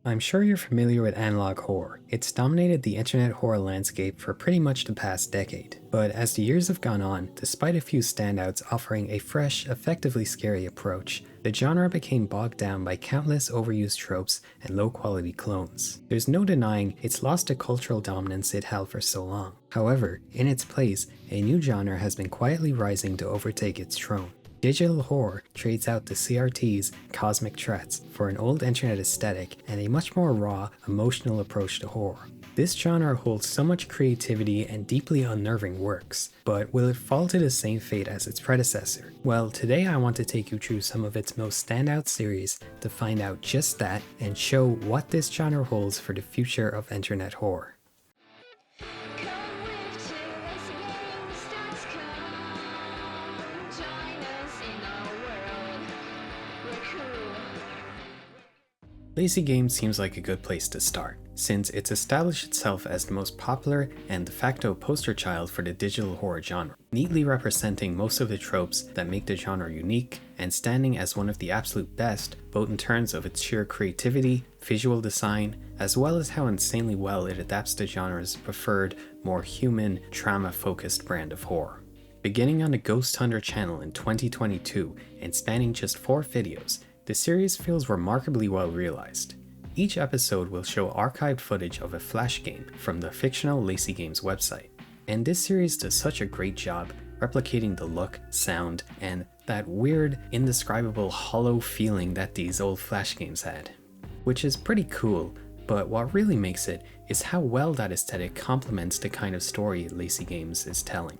I'm sure you're familiar with analog horror. It's dominated the internet horror landscape for pretty much the past decade. But as the years have gone on, despite a few standouts offering a fresh, effectively scary approach, the genre became bogged down by countless overused tropes and low-quality clones. There's no denying it's lost the cultural dominance it held for so long. However, in its place, a new genre has been quietly rising to overtake its throne. Digital horror trades out the CRT's cosmic threats for an old internet aesthetic and a much more raw, emotional approach to horror. This genre holds so much creativity and deeply unnerving works, but will it fall to the same fate as its predecessor? Well, today I want to take you through some of its most standout series to find out just that and show what this genre holds for the future of internet horror. Lacy Games seems like a good place to start, since it's established itself as the most popular and de facto poster child for the digital horror genre, neatly representing most of the tropes that make the genre unique and standing as one of the absolute best, both in terms of its sheer creativity, visual design, as well as how insanely well it adapts the genre's preferred, more human, trauma-focused brand of horror. Beginning on the Ghost Hunter channel in 2022 and spanning just 4 videos, the series feels remarkably well realized. Each episode will show archived footage of a flash game from the fictional Lacy Games website, and this series does such a great job replicating the look, sound, and that weird, indescribable hollow feeling that these old flash games had. Which is pretty cool, but what really makes it is how well that aesthetic complements the kind of story Lacy Games is telling.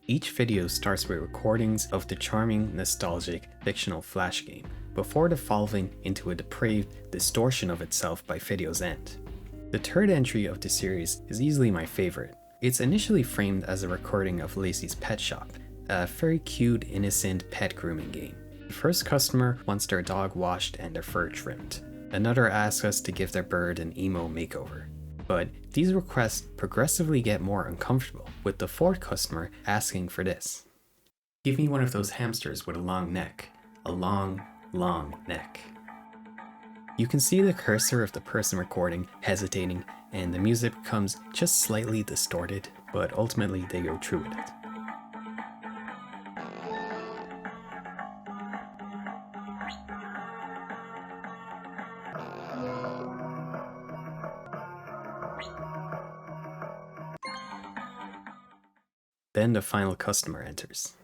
Each video starts with recordings of the charming, nostalgic, fictional flash game, before devolving into a depraved distortion of itself by video's end. The third entry of the series is easily my favorite. It's initially framed as a recording of Lacy's Pet Shop, a very cute, innocent pet grooming game. The first customer wants their dog washed and their fur trimmed. Another asks us to give their bird an emo makeover. But these requests progressively get more uncomfortable, with the fourth customer asking for this. Give me one of those hamsters with a long neck. A long neck. You can see the cursor of the person recording hesitating, and the music becomes just slightly distorted, but ultimately they go through with it. Then the final customer enters.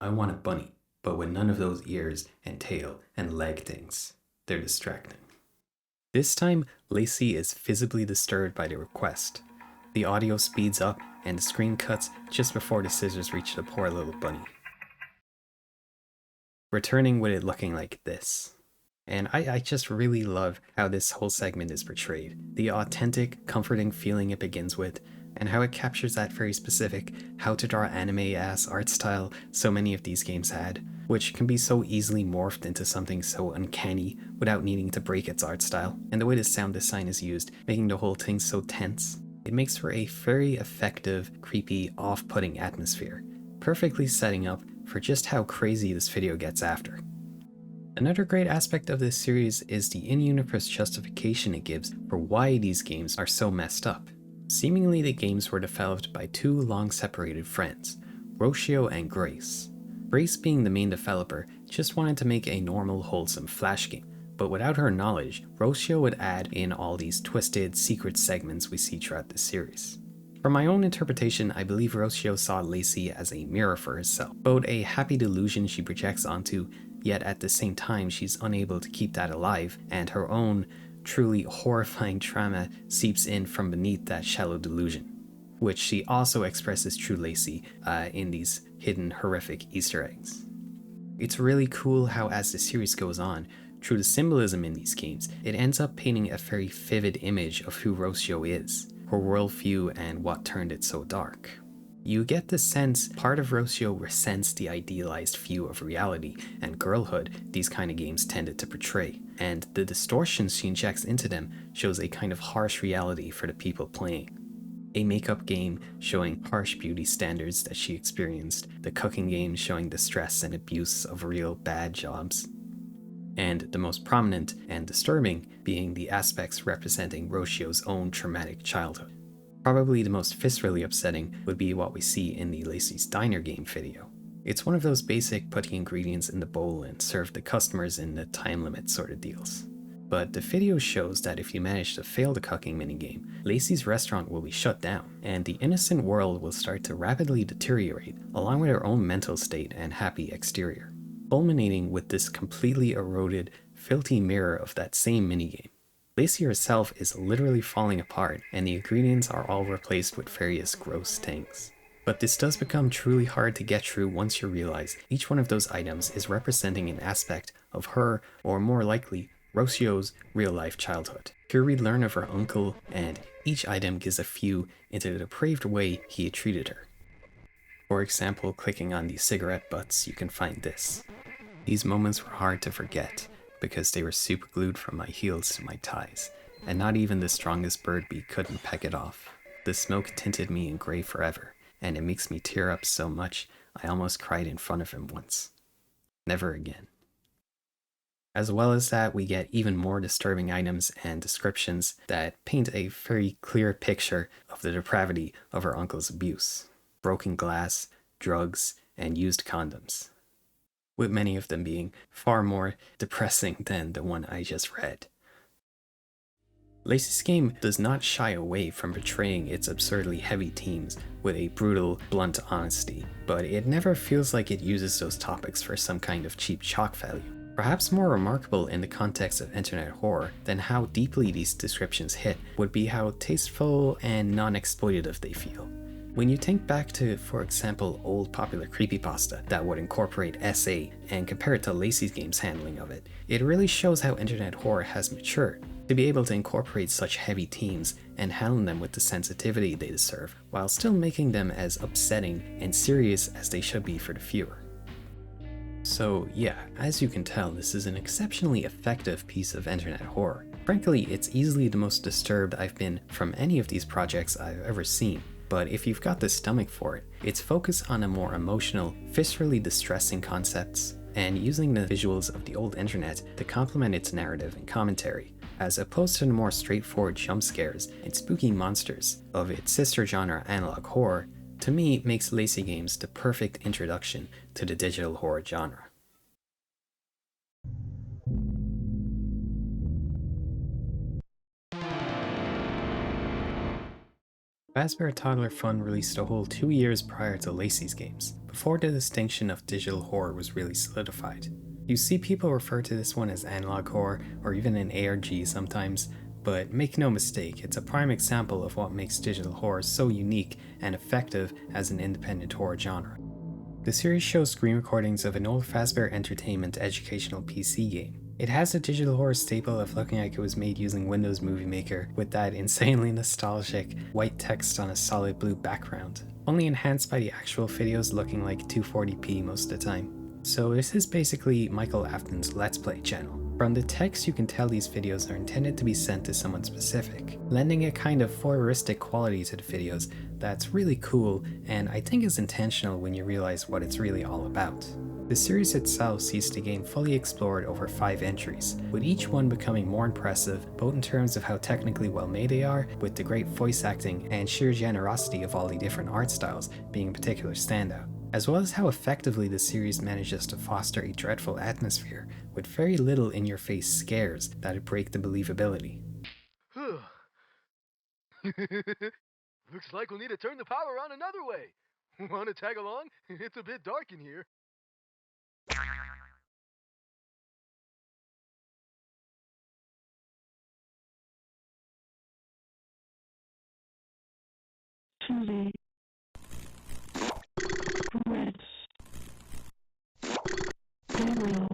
I want a bunny, but with none of those ears and tail and leg things. They're distracting. This time, Lacy is visibly disturbed by the request. The audio speeds up and the screen cuts just before the scissors reach the poor little bunny, returning with it looking like this. And I just really love how this whole segment is portrayed. The authentic, comforting feeling it begins with, and how it captures that very specific how to draw anime-ass art style so many of these games had, which can be so easily morphed into something so uncanny without needing to break its art style, and the way the sound design is used, making the whole thing so tense. It makes for a very effective, creepy, off-putting atmosphere, perfectly setting up for just how crazy this video gets after. Another great aspect of this series is the in-universe justification it gives for why these games are so messed up. Seemingly the games were developed by 2 long-separated friends, Rocio and Grace. Grace, being the main developer, just wanted to make a normal, wholesome flash game, but without her knowledge, Rocio would add in all these twisted, secret segments we see throughout the series. From my own interpretation, I believe Rocio saw Lacy as a mirror for herself, both a happy delusion she projects onto, yet at the same time she's unable to keep that alive, and her own truly horrifying trauma seeps in from beneath that shallow delusion, which she also expresses through Lacy in these hidden horrific Easter eggs. It's really cool how as the series goes on, through the symbolism in these games, it ends up painting a very vivid image of who Rocio is, her worldview, and what turned it so dark. You get the sense part of Rocio resents the idealized view of reality and girlhood these kind of games tended to portray, and the distortions she injects into them shows a kind of harsh reality for the people playing. A makeup game showing harsh beauty standards that she experienced, the cooking game showing the stress and abuse of real bad jobs. and the most prominent and disturbing being the aspects representing Roshio's own traumatic childhood. Probably the most viscerally upsetting would be what we see in the Lacy's Diner game video. It's one of those basic put the ingredients in the bowl and serve the customers in the time limit sort of deals. But the video shows that if you manage to fail the cooking minigame, Lacy's restaurant will be shut down, and the innocent world will start to rapidly deteriorate, along with her own mental state and happy exterior, culminating with this completely eroded, filthy mirror of that same minigame. Lacy herself is literally falling apart, and the ingredients are all replaced with various gross things. But this does become truly hard to get through once you realize each one of those items is representing an aspect of her, or more likely, Roshio's real-life childhood. Here we learn of her uncle, and each item gives a view into the depraved way he had treated her. For example, clicking on these cigarette butts, you can find this. These moments were hard to forget, because they were super glued from my heels to my thighs, and not even the strongest bird bee couldn't peck it off. The smoke tinted me in grey forever, and it makes me tear up so much I almost cried in front of him once. Never again. As well as that, we get even more disturbing items and descriptions that paint a very clear picture of the depravity of her uncle's abuse. Broken glass, drugs, and used condoms, with many of them being far more depressing than the one I just read. Lacy's game does not shy away from portraying its absurdly heavy themes with a brutal, blunt honesty, but it never feels like it uses those topics for some kind of cheap shock value. Perhaps more remarkable in the context of internet horror than how deeply these descriptions hit would be how tasteful and non-exploitative they feel. When you think back to, for example, old popular creepypasta that would incorporate SA and compare it to Lacy's Game's handling of it, it really shows how internet horror has matured to be able to incorporate such heavy themes and handle them with the sensitivity they deserve, while still making them as upsetting and serious as they should be for the viewer. So yeah, as you can tell, this is an exceptionally effective piece of internet horror. Frankly, it's easily the most disturbed I've been from any of these projects I've ever seen. But if you've got the stomach for it, its focus on a more emotional, viscerally distressing concepts, and using the visuals of the old internet to complement its narrative and commentary, as opposed to the more straightforward jump scares and spooky monsters of its sister genre analog horror, to me makes Lacy Games the perfect introduction to the digital horror genre. Fazbear Toddler Fun released a whole 2 years prior to Lacy's Games, before the distinction of digital horror was really solidified. You see people refer to this one as analog horror, or even an ARG sometimes, but make no mistake, it's a prime example of what makes digital horror so unique and effective as an independent horror genre. The series shows screen recordings of an old Fazbear Entertainment educational PC game. It has a digital horror staple of looking like it was made using Windows Movie Maker with that insanely nostalgic white text on a solid blue background, only enhanced by the actual videos looking like 240p most of the time. So this is basically Michael Afton's Let's Play channel. From the text you can tell these videos are intended to be sent to someone specific, lending a kind of voyeuristic quality to the videos that's really cool and I think is intentional when you realize what it's really all about. The series itself sees the game fully explored over 5 entries, with each one becoming more impressive both in terms of how technically well made they are, with the great voice acting and sheer generosity of all the different art styles being a particular standout, as well as how effectively the series manages to foster a dreadful atmosphere with very little in-your-face scares that break the believability. Looks like we'll need to turn the power on another way. Want to tag along? It's a bit dark in here. Chili. Red. Cereal.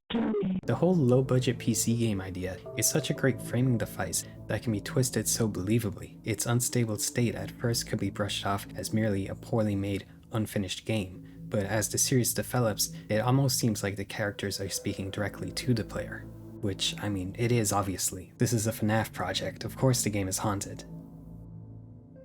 Derby. The whole low-budget PC game idea is such a great framing device that can be twisted so believably. Its unstable state at first could be brushed off as merely a poorly made, unfinished game, but as the series develops, it almost seems like the characters are speaking directly to the player. Which, I mean, it is obviously. This is a Fnaf project, of course the game is haunted.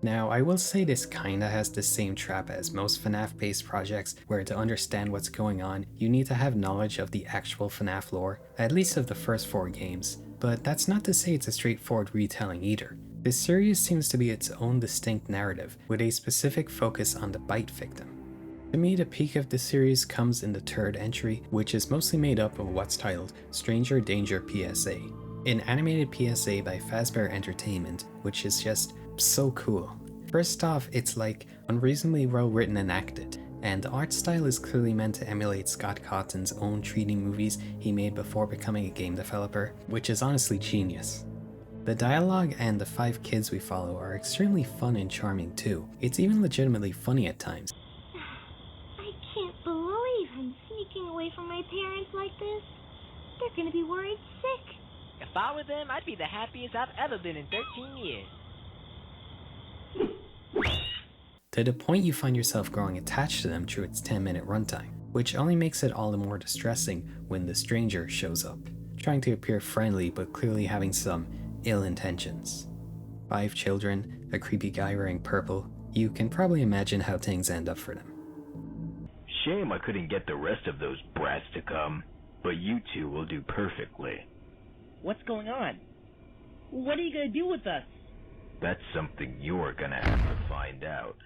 Now, I will say this kinda has the same trap as most FNAF-based projects, where to understand what's going on, you need to have knowledge of the actual FNAF lore, at least of the first 4 games, but that's not to say it's a straightforward retelling either. This series seems to be its own distinct narrative, with a specific focus on the bite victim. To me, the peak of the series comes in the 3rd entry, which is mostly made up of what's titled Stranger Danger PSA, an animated PSA by Fazbear Entertainment, which is just so cool. First off, it's like unreasonably well written and acted, and the art style is clearly meant to emulate Scott Cawthon's own 3D movies he made before becoming a game developer, which is honestly genius. The dialogue and the 5 kids we follow are extremely fun and charming too. It's even legitimately funny at times. I can't believe I'm sneaking away from my parents like this. They're gonna be worried sick. If I were them, I'd be the happiest I've ever been in 13 years. To the point you find yourself growing attached to them through its 10-minute runtime, which only makes it all the more distressing when the stranger shows up, trying to appear friendly but clearly having some ill intentions. 5 children, a creepy guy wearing purple, you can probably imagine how things end up for them. Shame I couldn't get the rest of those brats to come, but you two will do perfectly. What's going on? What are you gonna do with us? That's something you're gonna have to find out.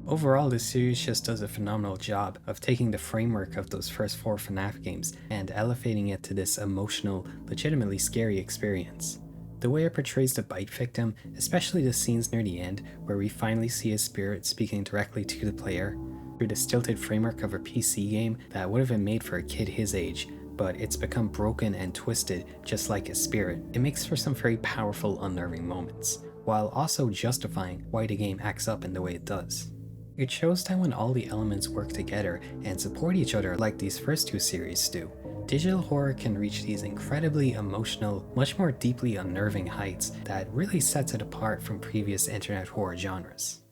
Overall, this series just does a phenomenal job of taking the framework of those first 4 FNAF games and elevating it to this emotional, legitimately scary experience. The way it portrays the bite victim, especially the scenes near the end where we finally see a spirit speaking directly to the player, through the stilted framework of a PC game that would have been made for a kid his age, but it's become broken and twisted just like a spirit. It makes for some very powerful, unnerving moments, while also justifying why the game acts up in the way it does. It shows that when all the elements work together and support each other like these first 2 series do, digital horror can reach these incredibly emotional, much more deeply unnerving heights that really sets it apart from previous internet horror genres.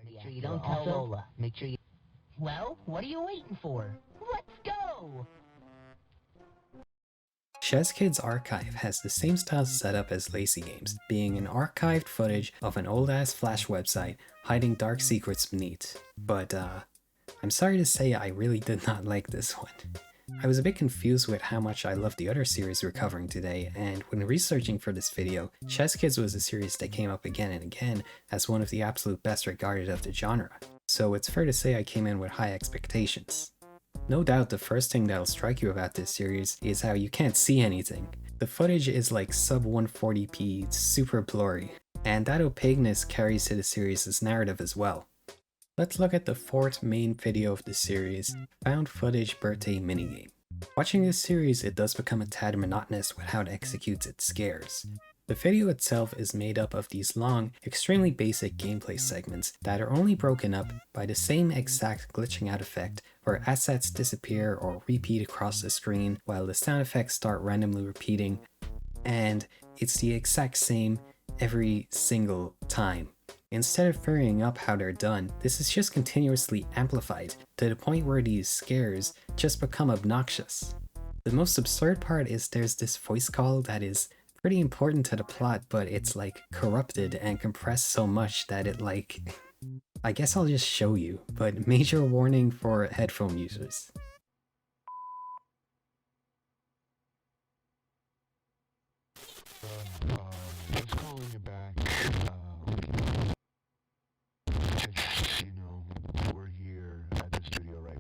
Make sure you don't tell Lola. Make sure you... Well, what are you waiting for? Let's go! CheezKids Archive has the same style setup as Lacy Games, being an archived footage of an old-ass Flash website hiding dark secrets beneath. But I'm sorry to say I really did not like this one. I was a bit confused with how much I loved the other series we're covering today, and when researching for this video, CheezKids was a series that came up again and again as one of the absolute best regarded of the genre, so it's fair to say I came in with high expectations. No doubt the first thing that'll strike you about this series is how you can't see anything. The footage is like sub 140p, super blurry, and that opaqueness carries to the series' narrative as well. Let's look at the 4th main video of the series, Found Footage Birthday Minigame. Watching this series, it does become a tad monotonous with how it executes its scares. The video itself is made up of these long, extremely basic gameplay segments that are only broken up by the same exact glitching out effect where assets disappear or repeat across the screen while the sound effects start randomly repeating, and it's the exact same every single time. Instead of varying up how they're done, this is just continuously amplified to the point where these scares just become obnoxious. The most absurd part is there's this voice call that is pretty important to the plot, but it's like corrupted and compressed so much that it like... I guess I'll just show you, but major warning for headphone users. Just calling you back. You know, we're here at the studio right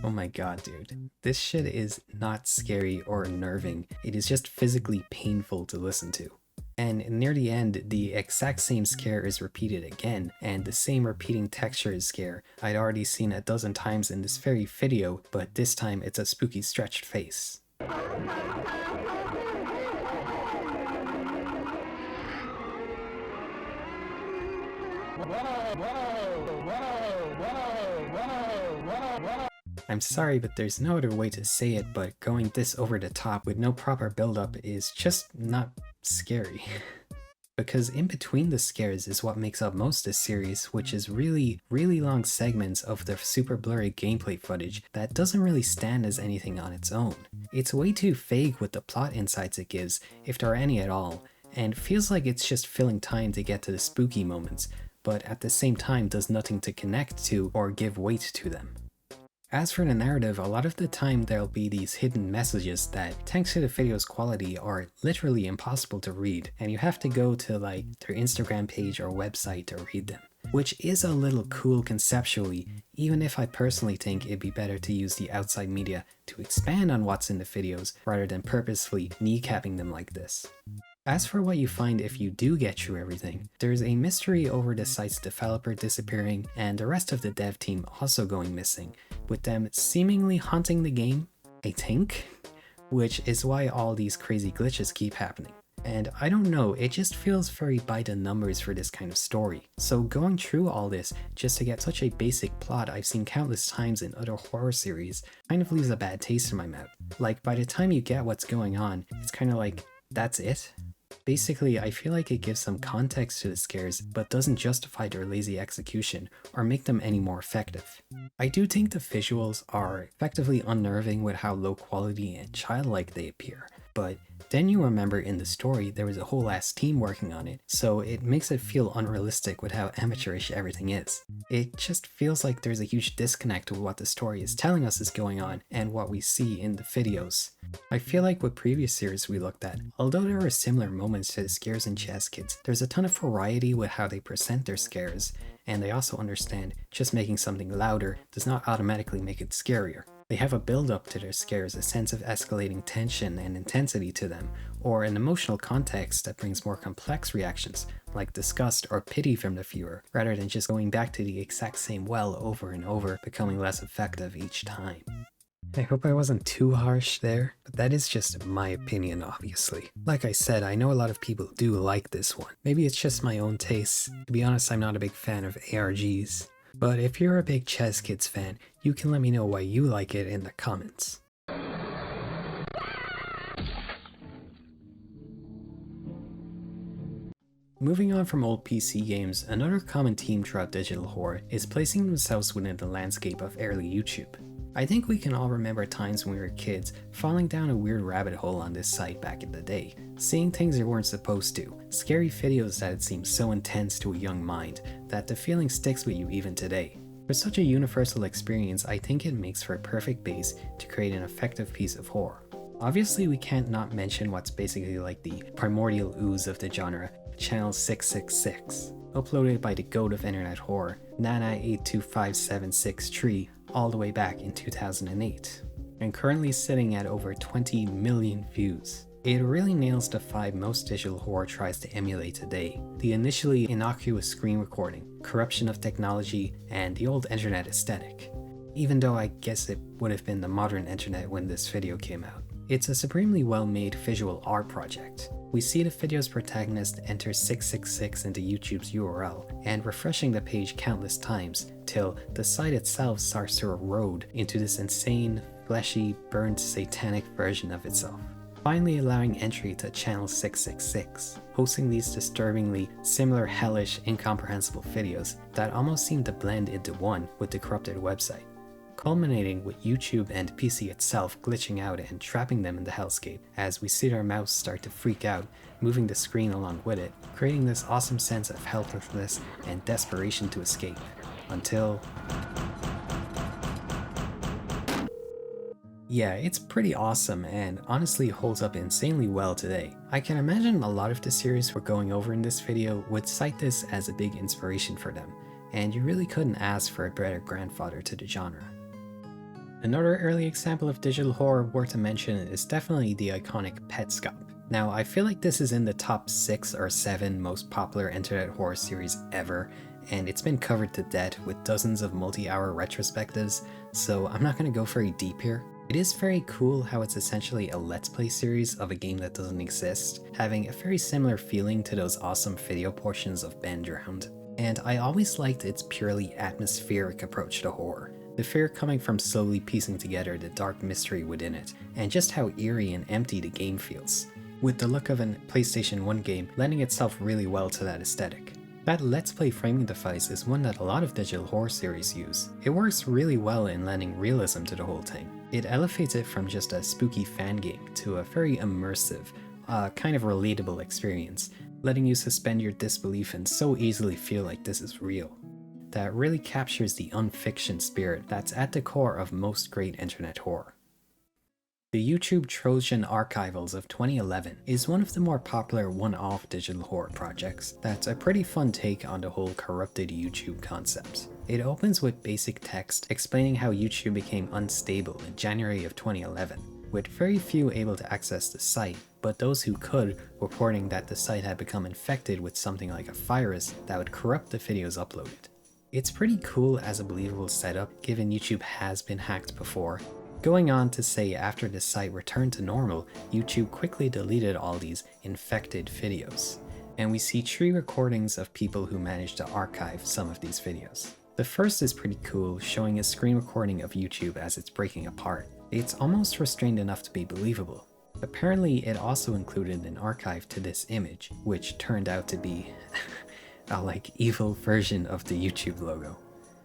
Oh my god, dude. This shit is not scary or unnerving. It is just physically painful to listen to. And near the end, the exact same scare is repeated again, and the same repeating texture is scare I'd already seen a dozen times in this very video, but this time it's a spooky stretched face. I'm sorry, but there's no other way to say it, but going this over the top with no proper build-up is just not scary. Because in between the scares is what makes up most of this series, which is really long segments of the super blurry gameplay footage that doesn't really stand as anything on its own. It's way too vague with the plot insights it gives, if there are any at all, and feels like it's just filling time to get to the spooky moments, but at the same time does nothing to connect to or give weight to them. As for the narrative, a lot of the time there'll be these hidden messages that, thanks to the video's quality, are literally impossible to read, and you have to go to like their Instagram page or website to read them. Which is a little cool conceptually, even if I personally think it'd be better to use the outside media to expand on what's in the videos rather than purposefully kneecapping them like this. As for what you find if you do get through everything, there's a mystery over the site's developer disappearing and the rest of the dev team also going missing, with them seemingly haunting the game, I think, which is why all these crazy glitches keep happening. And I don't know, it just feels very by the numbers for this kind of story. So going through all this just to get such a basic plot I've seen countless times in other horror series kind of leaves a bad taste in my mouth. Like, by the time you get what's going on, it's kind of like, that's it? Basically, I feel like it gives some context to the scares, but doesn't justify their lazy execution or make them any more effective. I do think the visuals are effectively unnerving with how low quality and childlike they appear, but then you remember in the story there was a whole ass team working on it, so it makes it feel unrealistic with how amateurish everything is. It just feels like there's a huge disconnect with what the story is telling us is going on and what we see in the videos. I feel like with previous series we looked at, although there are similar moments to the scares in CheezKids, there's a ton of variety with how they present their scares, and they also understand just making something louder does not automatically make it scarier. They have a build-up to their scares, a sense of escalating tension and intensity to them, or an emotional context that brings more complex reactions, like disgust or pity from the viewer, rather than just going back to the exact same well over and over, becoming less effective each time. I hope I wasn't too harsh there, but that is just my opinion, obviously. Like I said, I know a lot of people do like this one. Maybe it's just my own taste. To be honest, I'm not a big fan of ARGs. But if you're a big CheezKids fan, you can let me know why you like it in the comments. Moving on from old PC games, another common theme throughout digital horror is placing themselves within the landscape of early YouTube. I think we can all remember times when we were kids falling down a weird rabbit hole on this site back in the day, seeing things you weren't supposed to, scary videos that had seemed so intense to a young mind that the feeling sticks with you even today. For such a universal experience, I think it makes for a perfect base to create an effective piece of horror. Obviously, we can't not mention what's basically like the primordial ooze of the genre, Channel 666, uploaded by the goat of internet horror, Nana825763, all the way back in 2008, and currently sitting at over 20 million views. It really nails the vibe most digital horror tries to emulate today: the initially innocuous screen recording, corruption of technology, and the old internet aesthetic. Even though I guess it would have been the modern internet when this video came out. It's a supremely well-made visual art project. We see the video's protagonist enter 666 into YouTube's URL and refreshing the page countless times till the site itself starts to erode into this insane, fleshy, burnt, satanic version of itself, finally allowing entry to Channel 666, hosting these disturbingly similar, hellish, incomprehensible videos that almost seem to blend into one with the corrupted website, culminating with YouTube and PC itself glitching out and trapping them in the hellscape as we see their mouse start to freak out, moving the screen along with it, creating this awesome sense of helplessness and desperation to escape, until... Yeah, it's pretty awesome and honestly holds up insanely well today. I can imagine a lot of the series we're going over in this video would cite this as a big inspiration for them, and you really couldn't ask for a better grandfather to the genre. Another early example of digital horror worth to mention is definitely the iconic Petscop. Now, I feel like this is in the top 6 or 7 most popular internet horror series ever, and it's been covered to death with dozens of multi-hour retrospectives, so I'm not going to go very deep here. It is very cool how it's essentially a Let's Play series of a game that doesn't exist, having a very similar feeling to those awesome video portions of Bend Drowned. And I always liked its purely atmospheric approach to horror. The fear coming from slowly piecing together the dark mystery within it, and just how eerie and empty the game feels, with the look of a PlayStation 1 game lending itself really well to that aesthetic. That Let's Play framing device is one that a lot of digital horror series use. It works really well in lending realism to the whole thing. It elevates it from just a spooky fan game to a very immersive, a kind of relatable experience, letting you suspend your disbelief and so easily feel like this is real. That really captures the unfiction spirit that's at the core of most great internet horror. The YouTube Trojan Archivals of 2011 is one of the more popular one-off digital horror projects that's a pretty fun take on the whole corrupted YouTube concept. It opens with basic text explaining how YouTube became unstable in January of 2011, with very few able to access the site, but those who could reporting that the site had become infected with something like a virus that would corrupt the videos uploaded. It's pretty cool as a believable setup given YouTube has been hacked before. Going on to say after the site returned to normal, YouTube quickly deleted all these infected videos. And we see 3 recordings of people who managed to archive some of these videos. The first is pretty cool, showing a screen recording of YouTube as it's breaking apart. It's almost restrained enough to be believable. Apparently it also included an archive to this image, which turned out to be a evil version of the YouTube logo.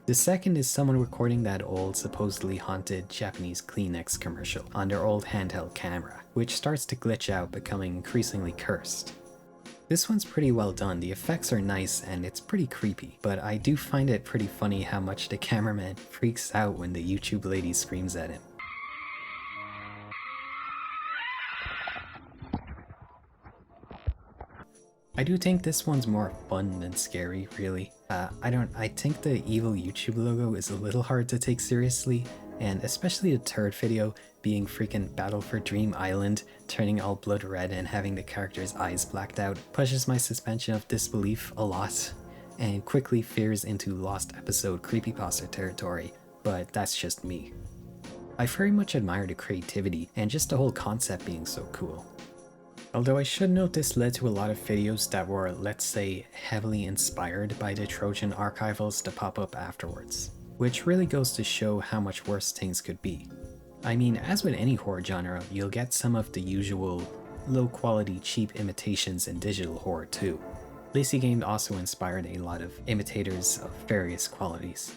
The second is someone recording that old, supposedly haunted Japanese Kleenex commercial on their old handheld camera, which starts to glitch out, becoming increasingly cursed. This one's pretty well done, the effects are nice and it's pretty creepy, but I do find it pretty funny how much the cameraman freaks out when the YouTube lady screams at him. I do think this one's more fun than scary, really. I think the evil YouTube logo is a little hard to take seriously, and especially the third video being freaking Battle for Dream Island, turning all blood red and having the character's eyes blacked out, pushes my suspension of disbelief a lot, and quickly veers into lost episode creepypasta territory, but that's just me. I very much admire the creativity and just the whole concept being so cool. Although I should note this led to a lot of videos that were, let's say, heavily inspired by the Trojan Archivals to pop up afterwards, which really goes to show how much worse things could be. I mean, as with any horror genre, you'll get some of the usual low-quality, cheap imitations in digital horror too. Lacy Games also inspired a lot of imitators of various qualities.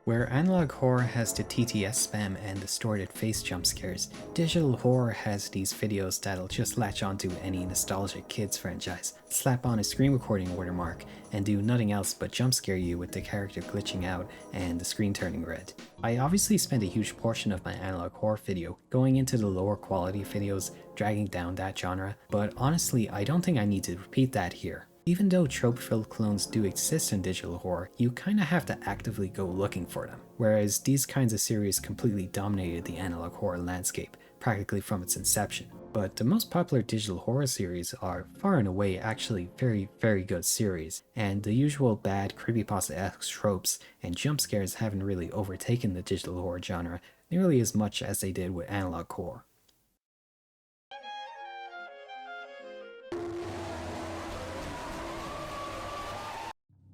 Where analog horror has the TTS spam and distorted face jump scares, digital horror has these videos that'll just latch onto any nostalgic kids franchise, slap on a screen recording watermark, and do nothing else but jump scare you with the character glitching out and the screen turning red. I obviously spent a huge portion of my analog horror video going into the lower quality videos, dragging down that genre, but honestly I don't think I need to repeat that here. Even though trope-filled clones do exist in digital horror, you kinda have to actively go looking for them, whereas these kinds of series completely dominated the analog horror landscape, practically from its inception. But the most popular digital horror series are far and away actually very, very good series, and the usual bad creepypasta-esque tropes and jump scares haven't really overtaken the digital horror genre nearly as much as they did with analog horror.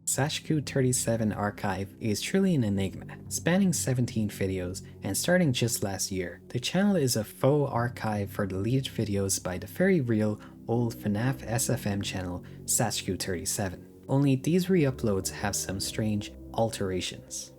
Zajcu37 Archive is truly an enigma, spanning 17 videos and starting just last year. The channel is a faux archive for deleted videos by the very real old Fnaf SFM channel Zajcu37, only these re-uploads have some strange alterations.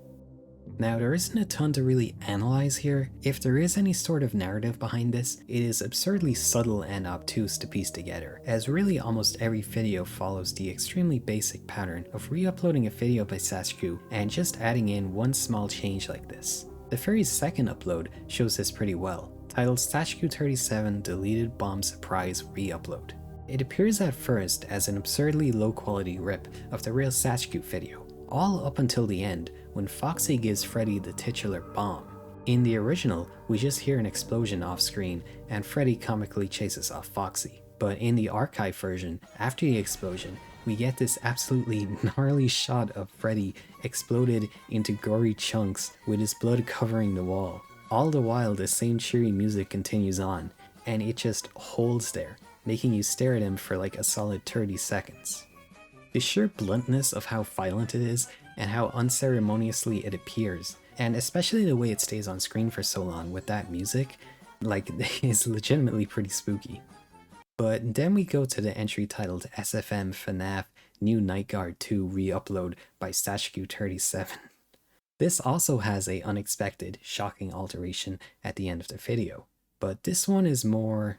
Now, there isn't a ton to really analyze here. If there is any sort of narrative behind this, it is absurdly subtle and obtuse to piece together, as really almost every video follows the extremely basic pattern of re-uploading a video by Zajcu and just adding in one small change like this. The very second upload shows this pretty well, titled Zajcu37 Deleted Bomb Surprise Re-Upload. It appears at first as an absurdly low quality rip of the real Zajcu video, all up until the end when Foxy gives Freddy the titular bomb. In the original, we just hear an explosion off screen and Freddy comically chases off Foxy. But in the archive version, after the explosion, we get this absolutely gnarly shot of Freddy exploded into gory chunks with his blood covering the wall. All the while the same cheery music continues on, and it just holds there, making you stare at him for like a solid 30 seconds. The sheer bluntness of how violent it is and how unceremoniously it appears, and especially the way it stays on screen for so long with that music, is legitimately pretty spooky. But then we go to the entry titled SFM Fnaf New Night Guard 2 Re-Upload by Zajcu37. This also has a unexpected, shocking alteration at the end of the video, but this one is more...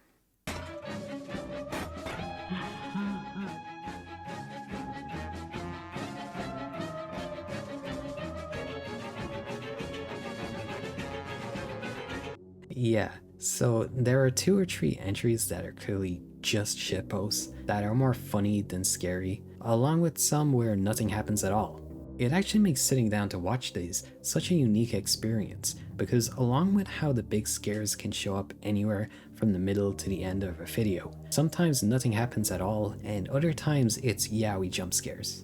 Yeah, so there are 2 or 3 entries that are clearly just shitposts that are more funny than scary, along with some where nothing happens at all. It actually makes sitting down to watch these such a unique experience, because along with how the big scares can show up anywhere from the middle to the end of a video, sometimes nothing happens at all, and other times it's yaoi jump scares.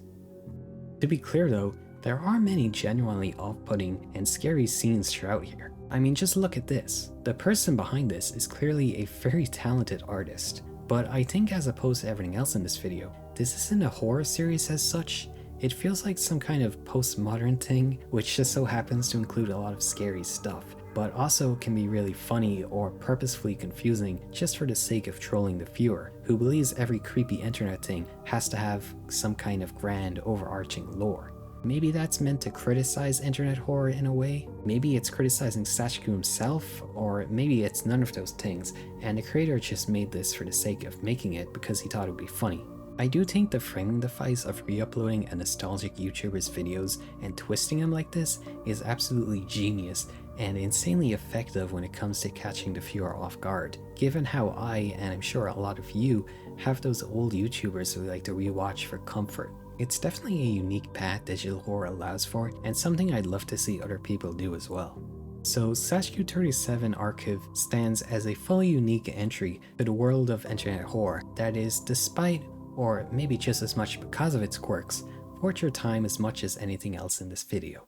To be clear though, there are many genuinely off-putting and scary scenes throughout here. I mean, just look at this. The person behind this is clearly a very talented artist, but I think as opposed to everything else in this video, this isn't a horror series as such. It feels like some kind of postmodern thing, which just so happens to include a lot of scary stuff, but also can be really funny or purposefully confusing just for the sake of trolling the viewer, who believes every creepy internet thing has to have some kind of grand overarching lore. Maybe that's meant to criticize internet horror in a way, maybe it's criticizing Zajcu himself, or maybe it's none of those things, and the creator just made this for the sake of making it because he thought it would be funny. I do think the framing device of re-uploading a nostalgic YouTuber's videos and twisting them like this is absolutely genius and insanely effective when it comes to catching the viewer off guard, given how I, and I'm sure a lot of you, have those old YouTubers who like to rewatch for comfort. It's definitely a unique path digital horror allows for, and something I'd love to see other people do as well. So Zajcu37 Archiv stands as a fully unique entry to the world of internet horror that is, despite, or maybe just as much because of its quirks, worth your time as much as anything else in this video.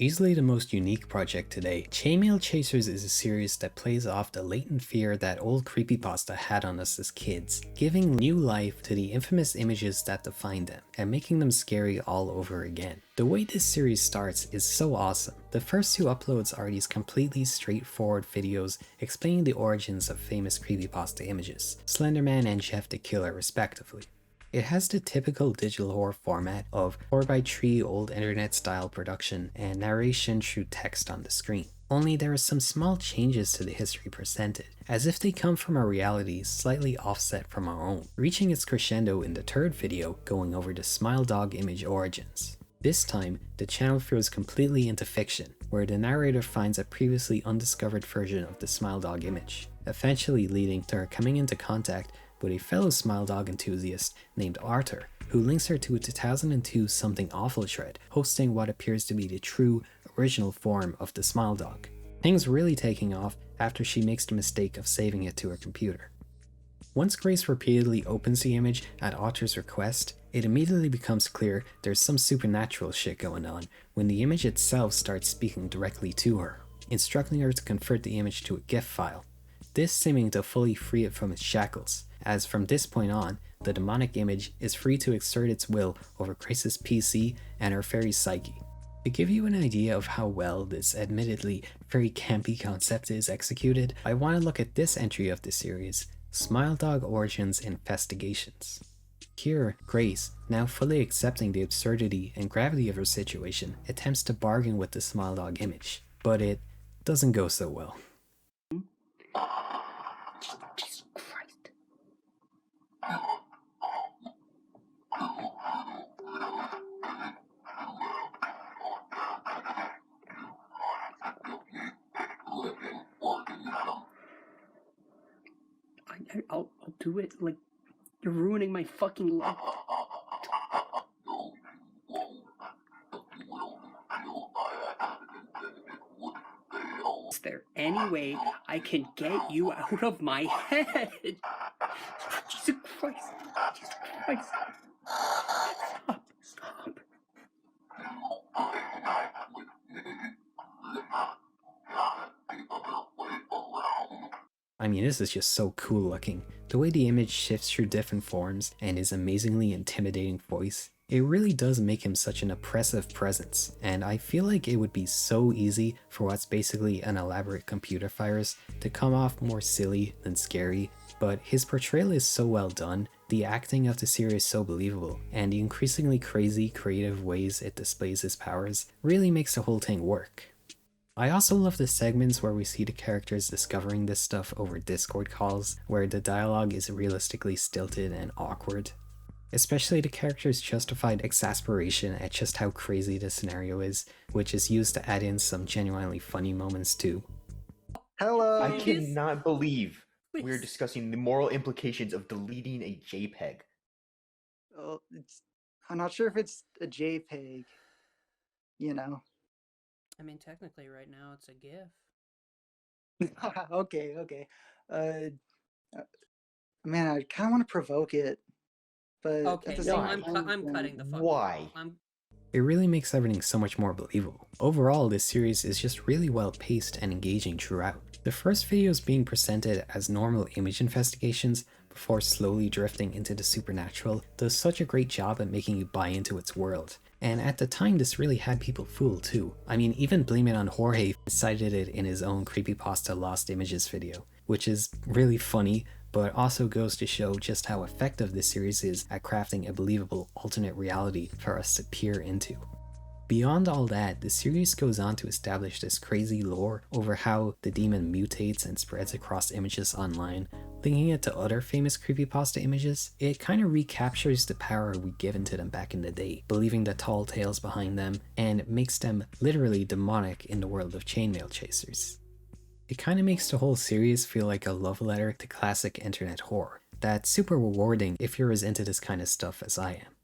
Easily the most unique project today, Chainmail Chasers is a series that plays off the latent fear that old creepypasta had on us as kids, giving new life to the infamous images that defined them, and making them scary all over again. The way this series starts is so awesome. The first 2 uploads are these completely straightforward videos explaining the origins of famous creepypasta images, Slenderman and Jeff the Killer respectively. It has the typical digital horror format of 4x3 old internet style production and narration through text on the screen. Only there are some small changes to the history presented, as if they come from a reality slightly offset from our own, reaching its crescendo in the 3rd video going over the Smile Dog image origins. This time, the channel throws completely into fiction, where the narrator finds a previously undiscovered version of the Smile Dog image, eventually leading to her coming into contact with a fellow Smile Dog enthusiast named Arthur, who links her to a 2002 Something Awful thread hosting what appears to be the true, original form of the Smile Dog. Things really taking off after she makes the mistake of saving it to her computer. Once Grace repeatedly opens the image at Arthur's request, it immediately becomes clear there's some supernatural shit going on when the image itself starts speaking directly to her, instructing her to convert the image to a GIF file, this seeming to fully free it from its shackles, as from this point on, the demonic image is free to exert its will over Grace's PC and her fairy psyche. To give you an idea of how well this admittedly very campy concept is executed, I want to look at this entry of the series, Smile Dog Origins Investigations. Here, Grace, now fully accepting the absurdity and gravity of her situation, attempts to bargain with the Smile Dog image, but it doesn't go so well. Jesus Christ. I'll do it. Like, you're ruining my fucking life. Is there any way I can get you out of my head? Jesus Christ. Jesus Christ. Stop. Stop. I mean, this is just so cool looking. The way the image shifts through different forms and his amazingly intimidating voice, it really does make him such an oppressive presence, and I feel like it would be so easy for what's basically an elaborate computer virus to come off more silly than scary, but his portrayal is so well done, the acting of the series so believable, and the increasingly crazy creative ways it displays his powers really makes the whole thing work. I also love the segments where we see the characters discovering this stuff over Discord calls, where the dialogue is realistically stilted and awkward. Especially the character's justified exasperation at just how crazy the scenario is, which is used to add in some genuinely funny moments too. Hello! I Please. cannot believe we're Please. discussing the moral implications of deleting a JPEG. Well, I'm not sure if it's a JPEG, you know. I mean, technically right now it's a GIF. Okay. Man, I kind of want to provoke it, but Okay, at the so same time, I'm cutting the fuck Why? off. It really makes everything so much more believable. Overall, this series is just really well paced and engaging throughout. The first videos being presented as normal image investigations before slowly drifting into the supernatural does such a great job at making you buy into its world. And at the time, this really had people fooled too. I mean, even Blame It on Jorge cited it in his own creepypasta Lost Images video, which is really funny, but also goes to show just how effective this series is at crafting a believable alternate reality for us to peer into. Beyond all that, the series goes on to establish this crazy lore over how the demon mutates and spreads across images online, linking it to other famous creepypasta images. It kind of recaptures the power we given to them back in the day, believing the tall tales behind them, and makes them literally demonic in the world of Chainmail Chasers. It kind of makes the whole series feel like a love letter to classic internet horror. That's super rewarding if you're as into this kind of stuff as I am.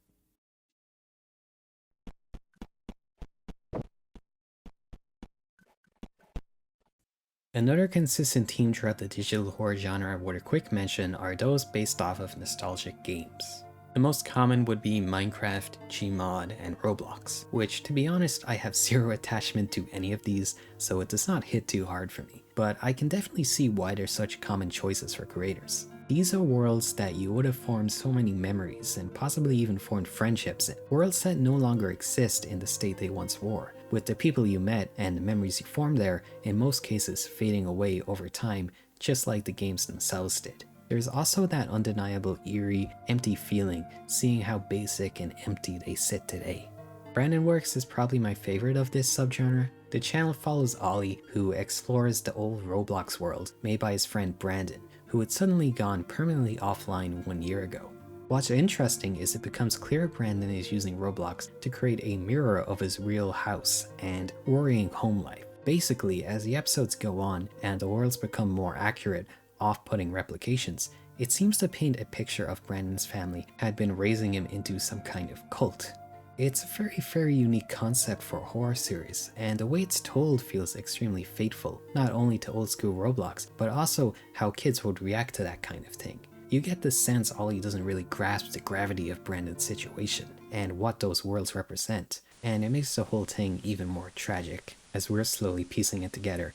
Another consistent theme throughout the digital horror genre with a quick mention are those based off of nostalgic games. The most common would be Minecraft, Gmod, and Roblox, which to be honest I have zero attachment to any of these, so it does not hit too hard for me, but I can definitely see why they're such common choices for creators. These are worlds that you would have formed so many memories and possibly even formed friendships in. Worlds that no longer exist in the state they once were, with the people you met and the memories you formed there in most cases fading away over time, just like the games themselves did. There's also that undeniable eerie, empty feeling seeing how basic and empty they sit today. Brandon Works is probably my favorite of this subgenre. The channel follows Ollie, who explores the old Roblox world made by his friend Brandon, who had suddenly gone permanently offline 1 year ago. What's interesting is it becomes clear Brandon is using Roblox to create a mirror of his real house and worrying home life. Basically, as the episodes go on and the worlds become more accurate, off-putting replications, it seems to paint a picture of Brandon's family had been raising him into some kind of cult. It's a very unique concept for a horror series, and the way it's told feels extremely fateful, not only to old school Roblox, but also how kids would react to that kind of thing. You get the sense Ollie doesn't really grasp the gravity of Brandon's situation, and what those worlds represent, and it makes the whole thing even more tragic, as we're slowly piecing it together.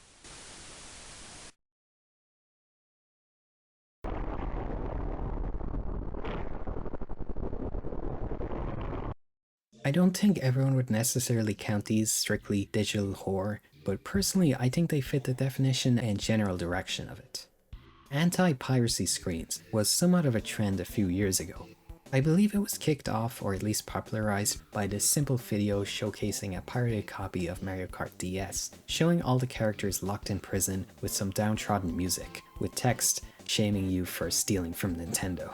I don't think everyone would necessarily count these strictly digital horror, but personally I think they fit the definition and general direction of it. Anti-Piracy Screens was somewhat of a trend a few years ago. I believe it was kicked off or at least popularized by this simple video showcasing a pirated copy of Mario Kart DS, showing all the characters locked in prison with some downtrodden music, with text shaming you for stealing from Nintendo.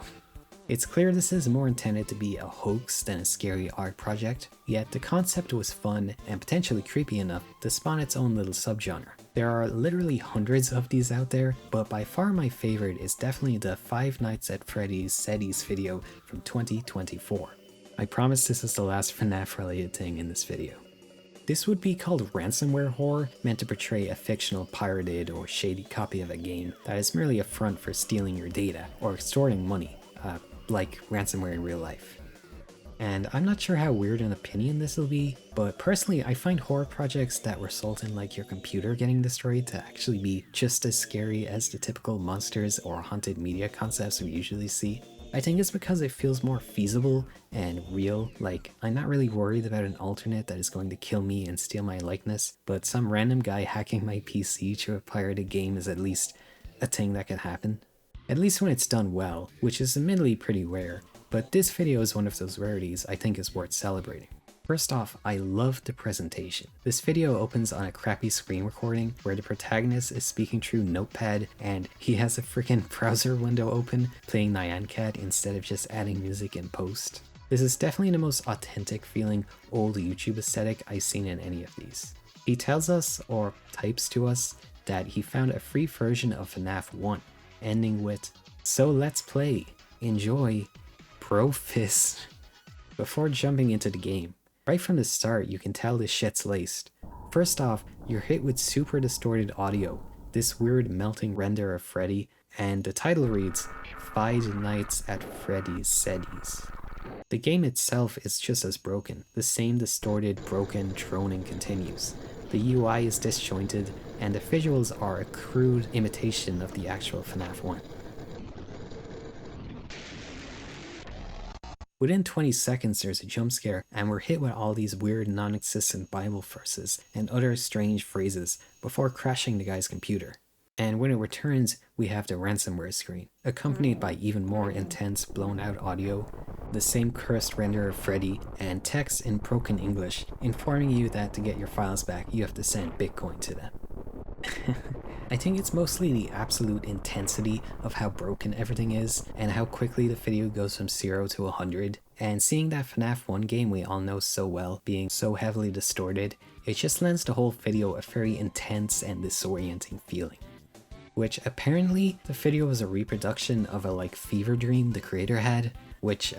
It's clear this is more intended to be a hoax than a scary art project, yet the concept was fun and potentially creepy enough to spawn its own little subgenre. There are literally hundreds of these out there, but by far my favorite is definitely the Five Nights at Freddy's Seddies video from 2024. I promise this is the last Fnaf related thing in this video. This would be called ransomware horror, meant to portray a fictional pirated or shady copy of a game that is merely a front for stealing your data or extorting money. Like ransomware in real life. And I'm not sure how weird an opinion this will be, but personally I find horror projects that result in like your computer getting destroyed to actually be just as scary as the typical monsters or haunted media concepts we usually see. I think it's because it feels more feasible and real, like I'm not really worried about an alternate that is going to kill me and steal my likeness, but some random guy hacking my PC to a pirated game is at least a thing that can happen. At least when it's done well, which is admittedly pretty rare, but this video is one of those rarities I think is worth celebrating. First off, I love the presentation. This video opens on a crappy screen recording where the protagonist is speaking through Notepad and he has a freaking browser window open playing Nyan Cat instead of just adding music in post. This is definitely the most authentic feeling old YouTube aesthetic I've seen in any of these. He tells us, or types to us, that he found a free version of Fnaf 1, ending with, "So let's play, enjoy, Profis." Before jumping into the game, right from the start you can tell this shit's laced. First off, you're hit with super distorted audio, this weird melting render of Freddy, and the title reads, "Five Nights at Freddy's Seddies." The game itself is just as broken, the same distorted, broken droning continues. The UI is disjointed, and the visuals are a crude imitation of the actual Fnaf 1. Within 20 seconds there's a jump scare, and we're hit with all these weird non-existent Bible verses and other strange phrases before crashing the guy's computer. And when it returns, we have the ransomware screen, accompanied by even more intense blown out audio, the same cursed render of Freddy, and text in broken English informing you that to get your files back you have to send Bitcoin to them. I think it's mostly the absolute intensity of how broken everything is and how quickly the video goes from 0 to 100, and seeing that Fnaf 1 game we all know so well being so heavily distorted, it just lends the whole video a very intense and disorienting feeling. Which apparently the video was a reproduction of a fever dream the creator had, which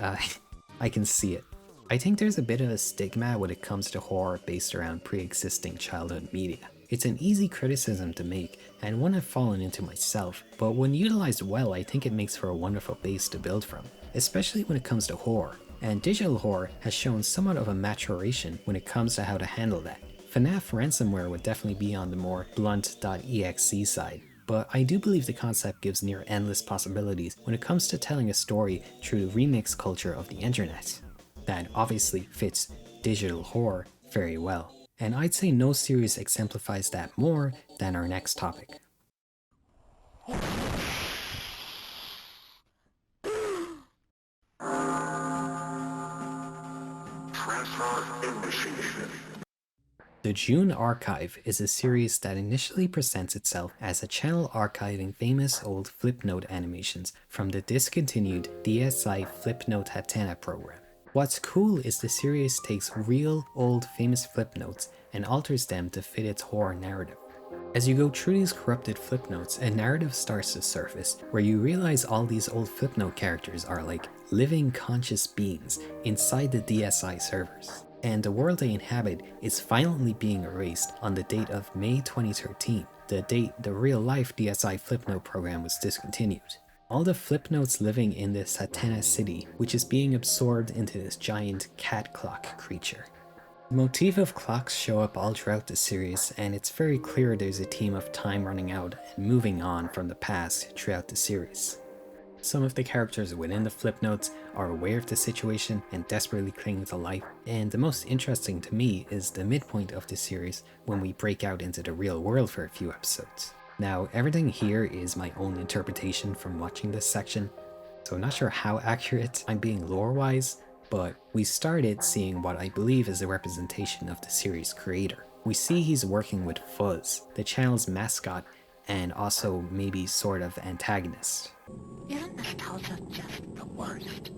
I can see it. I think there's a bit of a stigma when it comes to horror based around pre-existing childhood media. It's an easy criticism to make, and one I've fallen into myself, but when utilized well I think it makes for a wonderful base to build from, especially when it comes to horror, and digital horror has shown somewhat of a maturation when it comes to how to handle that. Fnaf ransomware would definitely be on the more blunt.exe side, but I do believe the concept gives near endless possibilities when it comes to telling a story through the remix culture of the internet. That obviously fits digital horror very well. And I'd say no series exemplifies that more than our next topic. The June Archive is a series that initially presents itself as a channel archiving famous old Flipnote animations from the discontinued DSi Flipnote Hatena program. What's cool is the series takes real, old, famous Flipnotes and alters them to fit its horror narrative. As you go through these corrupted Flipnotes, a narrative starts to surface where you realize all these old Flipnote characters are like living conscious beings inside the DSi servers. And the world they inhabit is violently being erased on the date of May 2013, the date the real-life DSi Flipnote program was discontinued. All the Flipnotes living in this Hatena city, which is being absorbed into this giant cat clock creature. The motif of clocks show up all throughout the series, and it's very clear there's a theme of time running out and moving on from the past throughout the series. Some of the characters within the Flipnotes are aware of the situation and desperately cling to life, and the most interesting to me is the midpoint of the series when we break out into the real world for a few episodes. Now, everything here is my own interpretation from watching this section, so I'm not sure how accurate I'm being lore-wise, but we started seeing what I believe is a representation of the series' creator. We see he's working with Fuzz, the channel's mascot, and also maybe sort of antagonist. Isn't nostalgia just the worst?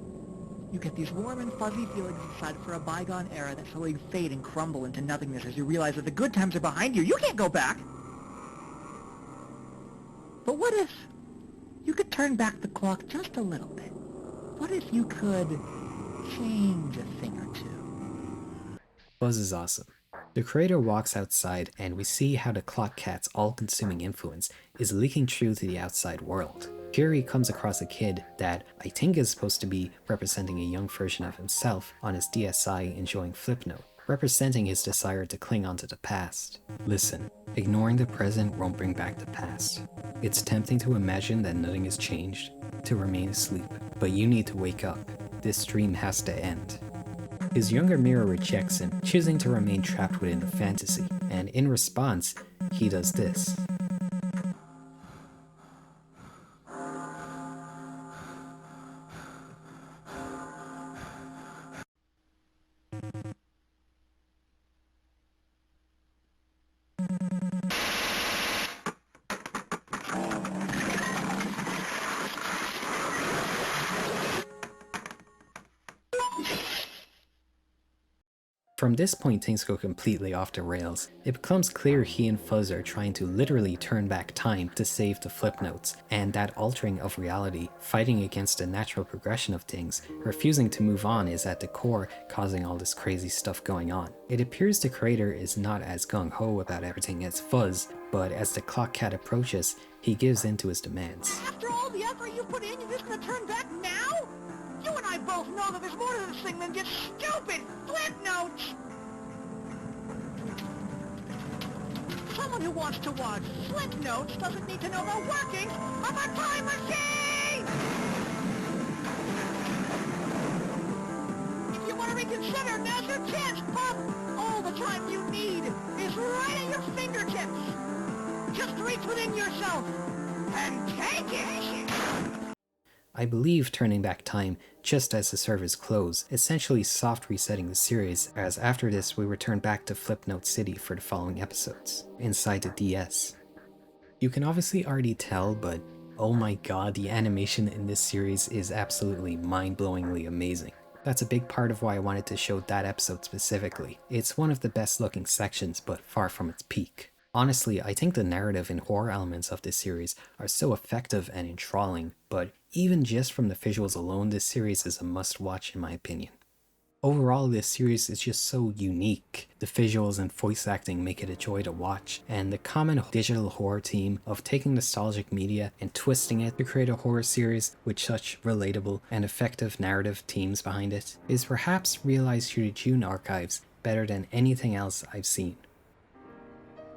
You get these warm and fuzzy feelings inside for a bygone era that slowly fade and crumble into nothingness as you realize that the good times are behind you. You can't go back! But what if you could turn back the clock just a little bit? What if you could change a thing or two? Fuzz is awesome. The creator walks outside and we see how the clock cat's all-consuming influence is leaking through to the outside world. Here he comes across a kid that I think is supposed to be representing a young version of himself on his DSi enjoying Flipnote, representing his desire to cling onto the past. Listen, ignoring the present won't bring back the past. It's tempting to imagine that nothing has changed, to remain asleep, but you need to wake up. This dream has to end. His younger mirror rejects him, choosing to remain trapped within the fantasy, and in response, he does this. From this point, things go completely off the rails. It becomes clear he and Fuzz are trying to literally turn back time to save the Flipnotes, and that altering of reality, fighting against the natural progression of things, refusing to move on is at the core causing all this crazy stuff going on. It appears the creator is not as gung-ho about everything as Fuzz, but as the Clock Cat approaches, he gives in to his demands. After all the effort you put in, you're just gonna turn back now? You and I both know that there's more to this thing than just stupid flip notes! Someone who wants to watch flip notes doesn't need to know the workings of a time machine! If you want to reconsider, now's your chance, pup! All the time you need is right at your fingertips! Just reach within yourself and take it! I believe turning back time just as the servers close, essentially soft resetting the series, as after this we return back to Flipnote City for the following episodes, inside the DS. You can obviously already tell, but oh my god, the animation in this series is absolutely mind-blowingly amazing. That's a big part of why I wanted to show that episode specifically. It's one of the best looking sections, but far from its peak. Honestly, I think the narrative and horror elements of this series are so effective and enthralling, but even just from the visuals alone, this series is a must-watch in my opinion. Overall, this series is just so unique. The visuals and voice acting make it a joy to watch, and the common digital horror theme of taking nostalgic media and twisting it to create a horror series with such relatable and effective narrative themes behind it is perhaps realized through the June archives better than anything else I've seen.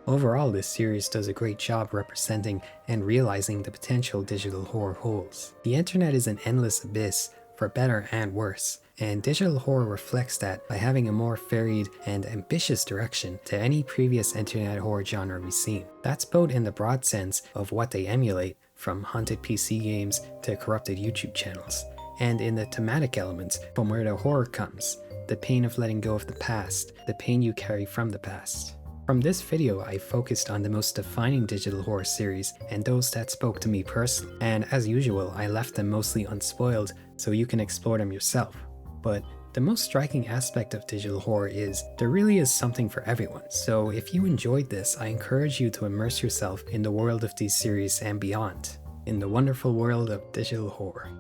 Overall, this series does a great job representing and realizing the potential digital horror holds. The internet is an endless abyss, for better and worse, and digital horror reflects that by having a more varied and ambitious direction to any previous internet horror genre we've seen. That's both in the broad sense of what they emulate, from haunted PC games to corrupted YouTube channels, and in the thematic elements from where the horror comes, the pain of letting go of the past, the pain you carry from the past. From this video, I focused on the most defining digital horror series and those that spoke to me personally, and as usual, I left them mostly unspoiled so you can explore them yourself. But the most striking aspect of digital horror is there really is something for everyone, so if you enjoyed this, I encourage you to immerse yourself in the world of these series and beyond, in the wonderful world of digital horror.